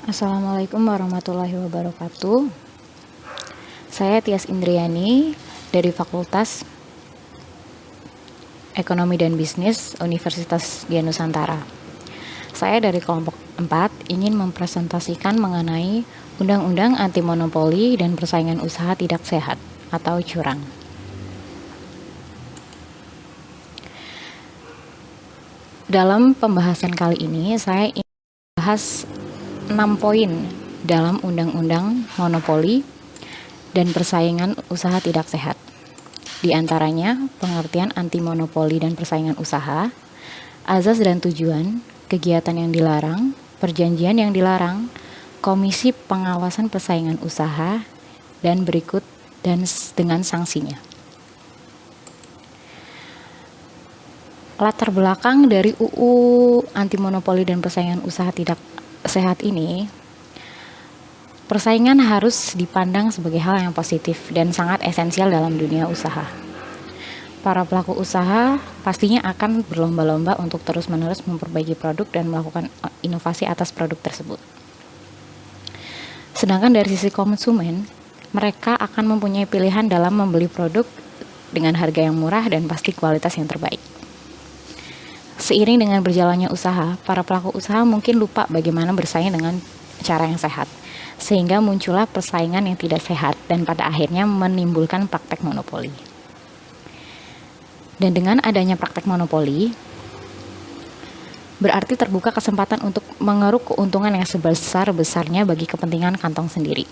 Assalamualaikum warahmatullahi wabarakatuh. Saya Tias Indriani dari Fakultas Ekonomi dan Bisnis Universitas Dian Nusantara. Saya dari kelompok 4 ingin mempresentasikan mengenai Undang-Undang Anti Monopoli dan Persaingan Usaha Tidak Sehat atau curang. Dalam pembahasan kali ini, saya ingin membahas 6 poin dalam Undang-Undang Monopoli dan Persaingan Usaha Tidak Sehat. Di antaranya, pengertian anti monopoli dan persaingan usaha, azas dan tujuan, kegiatan yang dilarang, perjanjian yang dilarang, komisi pengawasan persaingan usaha, dan berikut dengan sanksinya. Latar belakang dari UU Anti Monopoli dan Persaingan Usaha Tidak Sehat ini, persaingan harus dipandang sebagai hal yang positif dan sangat esensial dalam dunia usaha. Para pelaku usaha pastinya akan berlomba-lomba untuk terus-menerus memperbaiki produk dan melakukan inovasi atas produk tersebut. Sedangkan dari sisi konsumen, mereka akan mempunyai pilihan dalam membeli produk dengan harga yang murah dan pasti kualitas yang terbaik. Seiring dengan berjalannya usaha, para pelaku usaha mungkin lupa bagaimana bersaing dengan cara yang sehat, sehingga muncullah persaingan yang tidak sehat dan pada akhirnya menimbulkan praktek monopoli. Dan dengan adanya praktek monopoli, berarti terbuka kesempatan untuk mengeruk keuntungan yang sebesar-besarnya bagi kepentingan kantong sendiri.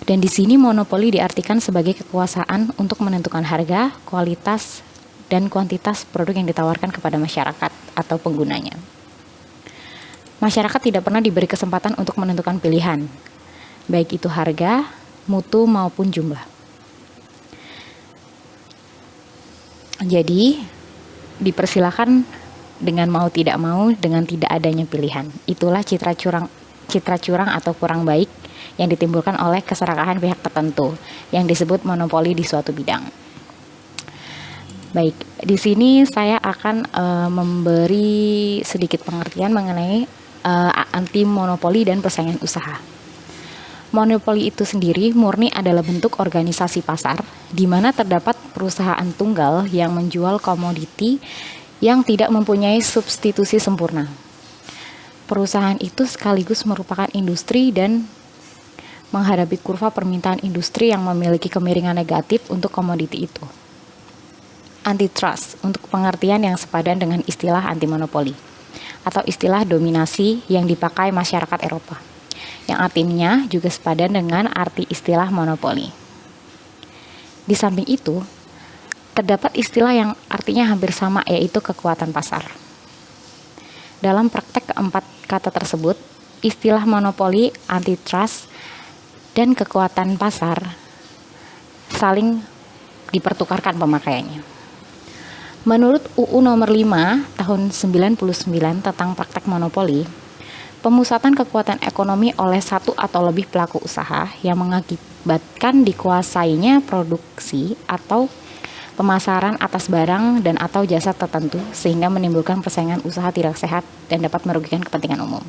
Dan di sini monopoli diartikan sebagai kekuasaan untuk menentukan harga, kualitas, dan kuantitas produk yang ditawarkan kepada masyarakat atau penggunanya. Masyarakat tidak pernah diberi kesempatan untuk menentukan pilihan, baik itu harga, mutu, maupun jumlah. Jadi, dipersilakan dengan mau tidak mau, dengan tidak adanya pilihan. Itulah citra curang atau kurang baik yang ditimbulkan oleh keserakahan pihak tertentu yang disebut monopoli di suatu bidang. Baik, di sini saya akan memberi sedikit pengertian mengenai anti monopoli dan persaingan usaha. Monopoli itu sendiri murni adalah bentuk organisasi pasar di mana terdapat perusahaan tunggal yang menjual komoditi yang tidak mempunyai substitusi sempurna. Perusahaan itu sekaligus merupakan industri dan menghadapi kurva permintaan industri yang memiliki kemiringan negatif untuk komoditi itu. Antitrust untuk pengertian yang sepadan dengan istilah anti monopoli atau istilah dominasi yang dipakai masyarakat Eropa, yang artinya juga sepadan dengan arti istilah monopoli. Di samping itu, terdapat istilah yang artinya hampir sama, yaitu kekuatan pasar. Dalam praktek keempat kata tersebut, istilah monopoli, antitrust, dan kekuatan pasar saling dipertukarkan pemakaiannya. Menurut UU nomor 5 tahun 99 tentang praktek monopoli, pemusatan kekuatan ekonomi oleh satu atau lebih pelaku usaha yang mengakibatkan dikuasainya produksi atau pemasaran atas barang dan atau jasa tertentu sehingga menimbulkan persaingan usaha tidak sehat dan dapat merugikan kepentingan umum.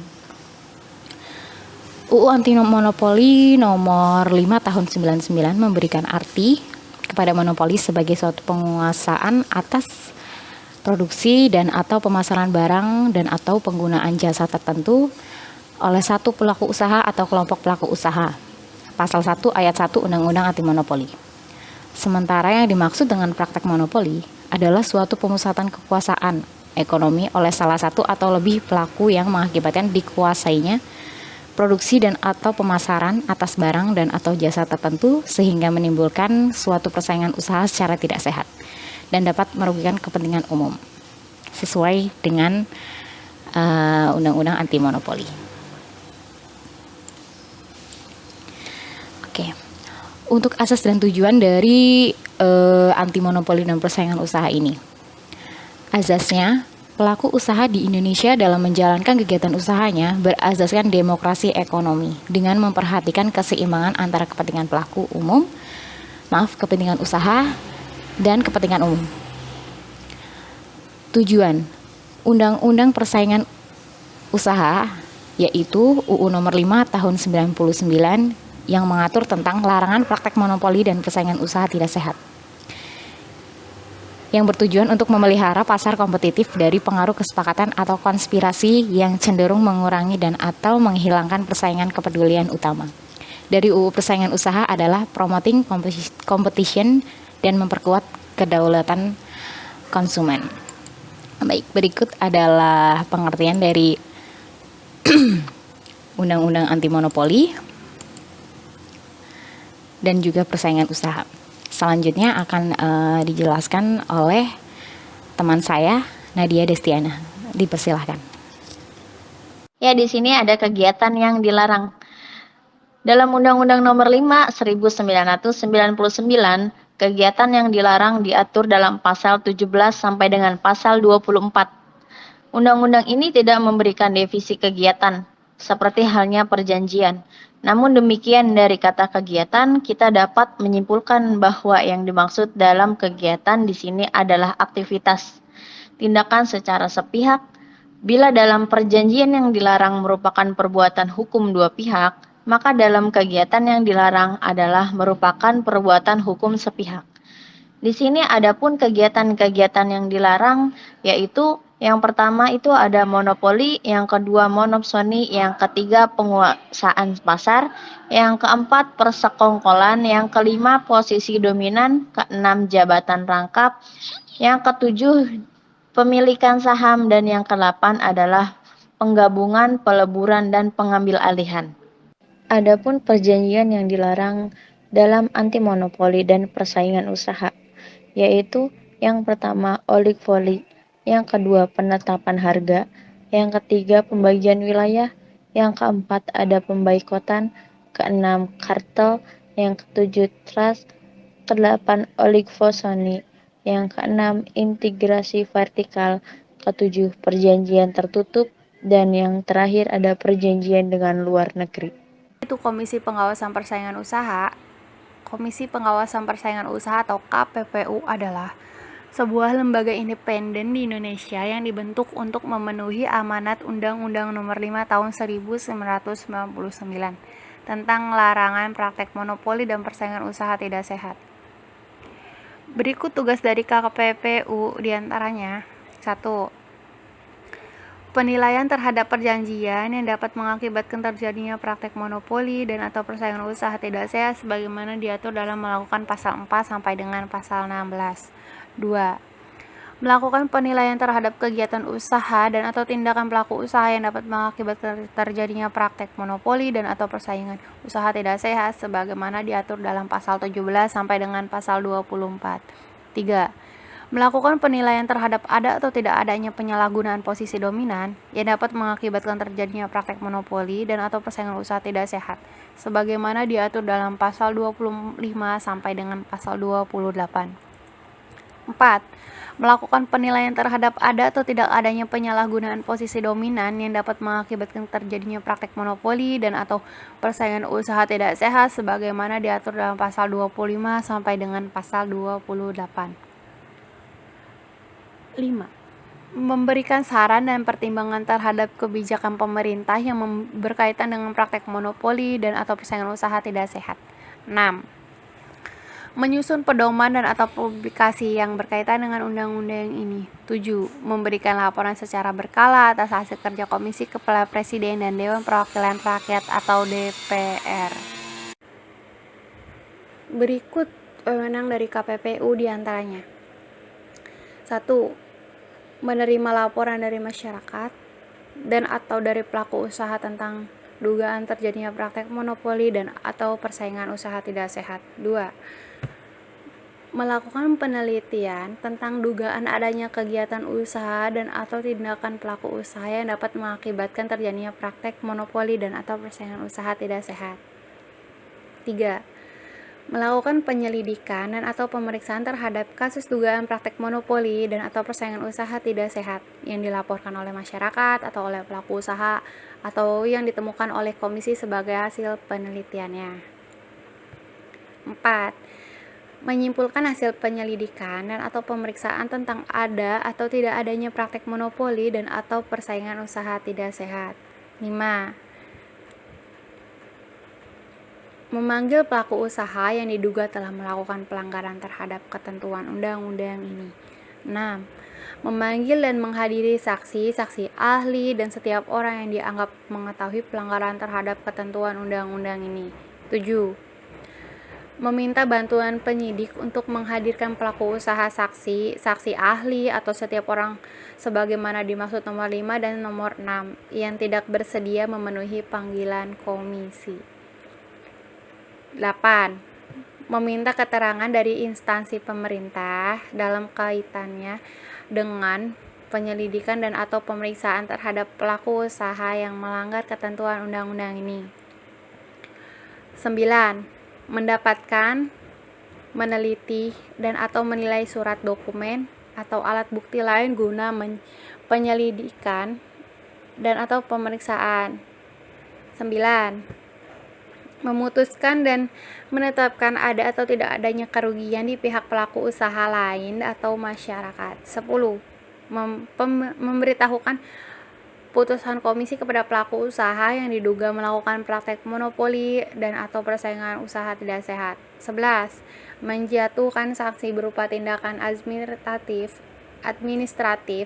UU Anti Monopoli nomor 5 tahun 99 memberikan arti kepada monopoli sebagai suatu penguasaan atas produksi dan atau pemasaran barang dan atau penggunaan jasa tertentu oleh satu pelaku usaha atau kelompok pelaku usaha. Pasal 1 ayat 1 Undang-Undang Anti Monopoli. Sementara yang dimaksud dengan praktek monopoli adalah suatu pemusatan kekuasaan ekonomi oleh salah satu atau lebih pelaku yang mengakibatkan dikuasainya produksi dan atau pemasaran atas barang dan atau jasa tertentu sehingga menimbulkan suatu persaingan usaha secara tidak sehat dan dapat merugikan kepentingan umum sesuai dengan Undang-Undang Anti Monopoli. Oke. Untuk asas dan tujuan dari anti monopoli dan persaingan usaha ini. Azasnya, pelaku usaha di Indonesia dalam menjalankan kegiatan usahanya berasaskan demokrasi ekonomi dengan memperhatikan keseimbangan antara kepentingan kepentingan usaha dan kepentingan umum. Tujuan Undang-Undang Persaingan Usaha yaitu UU nomor 5 tahun 99 yang mengatur tentang larangan praktek monopoli dan persaingan usaha tidak sehat, yang bertujuan untuk memelihara pasar kompetitif dari pengaruh kesepakatan atau konspirasi yang cenderung mengurangi dan atau menghilangkan persaingan kepedulian utama. Dari UU persaingan usaha adalah promoting competition dan memperkuat kedaulatan konsumen. Baik, berikut adalah pengertian dari Undang-Undang Anti Monopoli dan juga persaingan usaha. Selanjutnya akan dijelaskan oleh teman saya, Nadia Destiana. Dipersilahkan. Ya, di sini ada kegiatan yang dilarang. Dalam Undang-Undang Nomor 5 1999, kegiatan yang dilarang diatur dalam pasal 17 sampai dengan pasal 24. Undang-undang ini tidak memberikan definisi kegiatan, seperti halnya perjanjian. Namun demikian, dari kata kegiatan, kita dapat menyimpulkan bahwa yang dimaksud dalam kegiatan di sini adalah aktivitas, tindakan secara sepihak. Bila dalam perjanjian yang dilarang merupakan perbuatan hukum dua pihak, maka dalam kegiatan yang dilarang adalah merupakan perbuatan hukum sepihak. Di sini adapun kegiatan-kegiatan yang dilarang, yaitu yang pertama itu ada monopoli, yang kedua monopsoni, yang ketiga penguasaan pasar, yang keempat persekongkolan, yang kelima posisi dominan, keenam jabatan rangkap, yang ketujuh pemilikan saham, dan yang ke-8 adalah penggabungan, peleburan, dan pengambil alihan. Adapun perjanjian yang dilarang dalam anti monopoli dan persaingan usaha, yaitu yang pertama oligopoli, yang kedua penetapan harga, yang ketiga pembagian wilayah, yang keempat ada pemboikotan, keenam kartel, yang ketujuh trust, kedelapan oligosoni, yang keenam integrasi vertikal, ketujuh perjanjian tertutup, dan yang terakhir ada perjanjian dengan luar negeri. Itu Komisi Pengawasan Persaingan Usaha. Komisi Pengawasan Persaingan Usaha atau KPPU adalah sebuah lembaga independen di Indonesia yang dibentuk untuk memenuhi amanat Undang-Undang Nomor 5 Tahun 1999 tentang larangan praktek monopoli dan persaingan usaha tidak sehat. Berikut tugas dari KPPU diantaranya. 1. Penilaian terhadap perjanjian yang dapat mengakibatkan terjadinya praktek monopoli dan atau persaingan usaha tidak sehat sebagaimana diatur dalam melakukan pasal 4 sampai dengan pasal 16. 2. Melakukan penilaian terhadap kegiatan usaha dan atau tindakan pelaku usaha yang dapat mengakibatkan terjadinya praktek monopoli dan atau persaingan usaha tidak sehat sebagaimana diatur dalam pasal 17 sampai dengan pasal 24. 3. Melakukan penilaian terhadap ada atau tidak adanya penyalahgunaan posisi dominan yang dapat mengakibatkan terjadinya praktek monopoli dan atau persaingan usaha tidak sehat sebagaimana diatur dalam pasal 25 sampai dengan pasal 28. 4. Melakukan penilaian terhadap ada atau tidak adanya penyalahgunaan posisi dominan yang dapat mengakibatkan terjadinya praktek monopoli dan atau persaingan usaha tidak sehat sebagaimana diatur dalam pasal 25 sampai dengan pasal 28. 5. Memberikan saran dan pertimbangan terhadap kebijakan pemerintah yang berkaitan dengan praktek monopoli dan atau persaingan usaha tidak sehat. 6. Menyusun pedoman dan atau publikasi yang berkaitan dengan undang-undang ini. 7. Memberikan laporan secara berkala atas hasil kerja Komisi Kepala Presiden dan Dewan Perwakilan Rakyat atau DPR. Berikut wewenang dari KPPU diantaranya. 1. Menerima laporan dari masyarakat dan atau dari pelaku usaha tentang dugaan terjadinya praktek monopoli dan atau persaingan usaha tidak sehat. 2. Melakukan penelitian tentang dugaan adanya kegiatan usaha dan atau tindakan pelaku usaha yang dapat mengakibatkan terjadinya praktek monopoli dan atau persaingan usaha tidak sehat. 3. Melakukan penyelidikan dan atau pemeriksaan terhadap kasus dugaan praktek monopoli dan atau persaingan usaha tidak sehat yang dilaporkan oleh masyarakat atau oleh pelaku usaha atau yang ditemukan oleh komisi sebagai hasil penelitiannya. 4. Menyimpulkan hasil penyelidikan dan atau pemeriksaan tentang ada atau tidak adanya praktek monopoli dan atau persaingan usaha tidak sehat. 5. Memanggil pelaku usaha yang diduga telah melakukan pelanggaran terhadap ketentuan undang-undang ini. 6. Memanggil dan menghadiri saksi, saksi ahli, dan setiap orang yang dianggap mengetahui pelanggaran terhadap ketentuan undang-undang ini. 7. Meminta bantuan penyidik untuk menghadirkan pelaku usaha, saksi, saksi ahli, atau setiap orang sebagaimana dimaksud nomor 5 dan nomor 6 yang tidak bersedia memenuhi panggilan komisi. 8. Meminta keterangan dari instansi pemerintah dalam kaitannya dengan penyelidikan dan atau pemeriksaan terhadap pelaku usaha yang melanggar ketentuan undang-undang ini. 9. Mendapatkan, meneliti, dan atau menilai surat dokumen atau alat bukti lain guna penyelidikan dan atau pemeriksaan. 9. Memutuskan dan menetapkan ada atau tidak adanya kerugian di pihak pelaku usaha lain atau masyarakat. 10. Memberitahukan putusan komisi kepada pelaku usaha yang diduga melakukan praktek monopoli dan atau persaingan usaha tidak sehat. 11. Menjatuhkan sanksi berupa tindakan administratif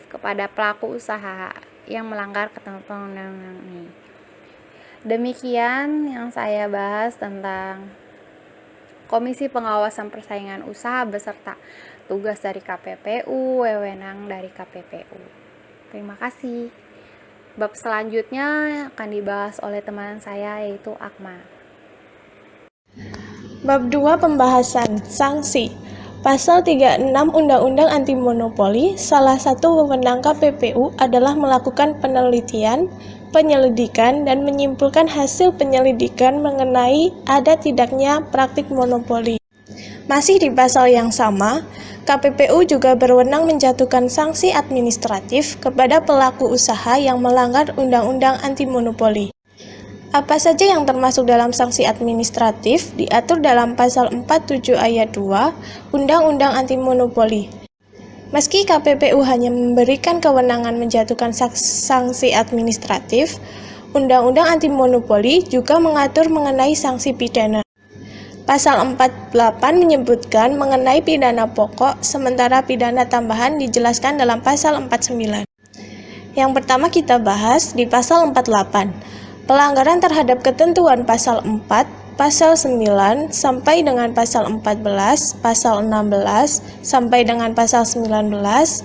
kepada pelaku usaha yang melanggar ketentuan undang-undang ini. Demikian yang saya bahas tentang Komisi Pengawasan Persaingan Usaha beserta tugas dari KPPU, wewenang dari KPPU. Terima kasih. Bab selanjutnya akan dibahas oleh teman saya yaitu Akma. Bab 2 Pembahasan Sanksi. Pasal 36 Undang-Undang Anti Monopoli, salah satu wewenang KPPU adalah melakukan penelitian, penyelidikan, dan menyimpulkan hasil penyelidikan mengenai ada tidaknya praktik monopoli. Masih di pasal yang sama, KPPU juga berwenang menjatuhkan sanksi administratif kepada pelaku usaha yang melanggar Undang-Undang Anti Monopoli. Apa saja yang termasuk dalam sanksi administratif diatur dalam pasal 47 ayat 2 Undang-Undang Anti Monopoli. Meski KPPU hanya memberikan kewenangan menjatuhkan sanksi administratif, Undang-Undang Anti Monopoli juga mengatur mengenai sanksi pidana. Pasal 48 menyebutkan mengenai pidana pokok, sementara pidana tambahan dijelaskan dalam pasal 49. Yang pertama kita bahas di pasal 48. Pelanggaran terhadap ketentuan pasal 4, pasal 9 sampai dengan pasal 14, pasal 16 sampai dengan pasal 19,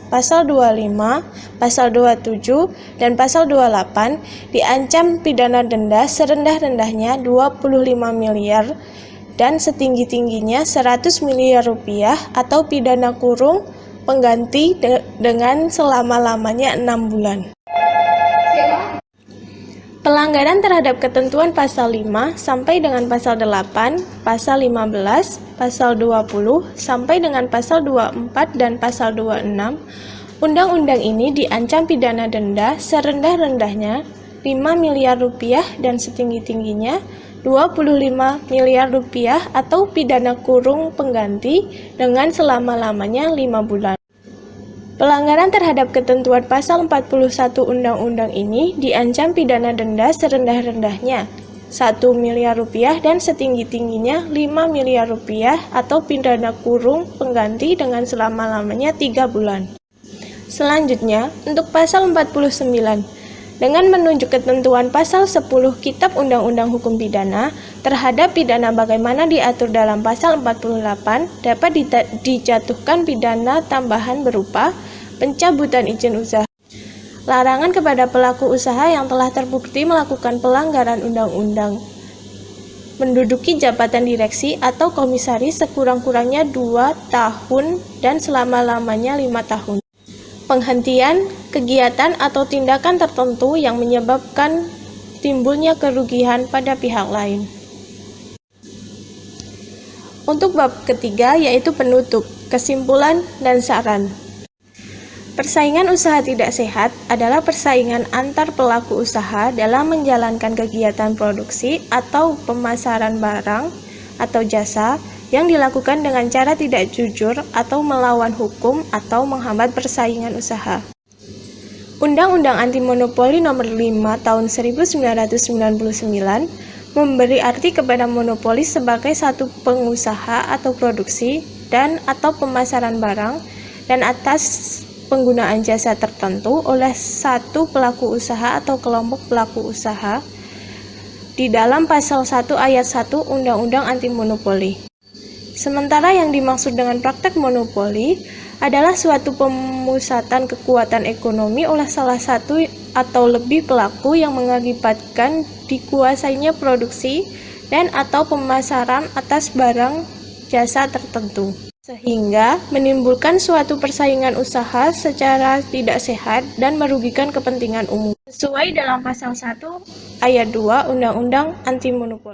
pasal 25, pasal 27, dan pasal 28 diancam pidana denda serendah-rendahnya 25 miliar dan setinggi-tingginya 100 miliar rupiah atau pidana kurung pengganti dengan selama-lamanya 6 bulan. Pelanggaran terhadap ketentuan pasal 5 sampai dengan pasal 8, pasal 15, pasal 20 sampai dengan pasal 24 dan pasal 26, undang-undang ini diancam pidana denda serendah-rendahnya 5 miliar rupiah dan setinggi-tingginya 25 miliar rupiah atau pidana kurung pengganti dengan selama-lamanya 5 bulan. Pelanggaran terhadap ketentuan pasal 41 undang-undang ini diancam pidana denda serendah-rendahnya 1 miliar rupiah dan setinggi-tingginya 5 miliar rupiah atau pidana kurung pengganti dengan selama-lamanya 3 bulan. Selanjutnya, untuk pasal 49, dengan menunjuk ketentuan pasal 10 Kitab Undang-Undang Hukum Pidana terhadap pidana bagaimana diatur dalam pasal 48 dapat dijatuhkan pidana tambahan berupa pencabutan izin usaha. Larangan kepada pelaku usaha yang telah terbukti melakukan pelanggaran undang-undang menduduki jabatan direksi atau komisaris sekurang-kurangnya 2 tahun dan selama-lamanya 5 tahun. Penghentian kegiatan atau tindakan tertentu yang menyebabkan timbulnya kerugian pada pihak lain. Untuk bab ketiga yaitu penutup, kesimpulan, dan saran. Persaingan usaha tidak sehat adalah persaingan antar pelaku usaha dalam menjalankan kegiatan produksi atau pemasaran barang atau jasa yang dilakukan dengan cara tidak jujur atau melawan hukum atau menghambat persaingan usaha. Undang-Undang Anti Monopoli Nomor 5 Tahun 1999 memberi arti kepada monopoli sebagai satu pengusaha atau produksi dan atau pemasaran barang dan atas penggunaan jasa tertentu oleh satu pelaku usaha atau kelompok pelaku usaha di dalam pasal 1 ayat 1 Undang-Undang Anti Monopoli. Sementara yang dimaksud dengan praktek monopoli adalah suatu pemusatan kekuatan ekonomi oleh salah satu atau lebih pelaku yang mengakibatkan dikuasainya produksi dan atau pemasaran atas barang jasa tertentu, sehingga menimbulkan suatu persaingan usaha secara tidak sehat dan merugikan kepentingan umum, sesuai dalam pasal 1 ayat 2 Undang-Undang Anti Monopoli.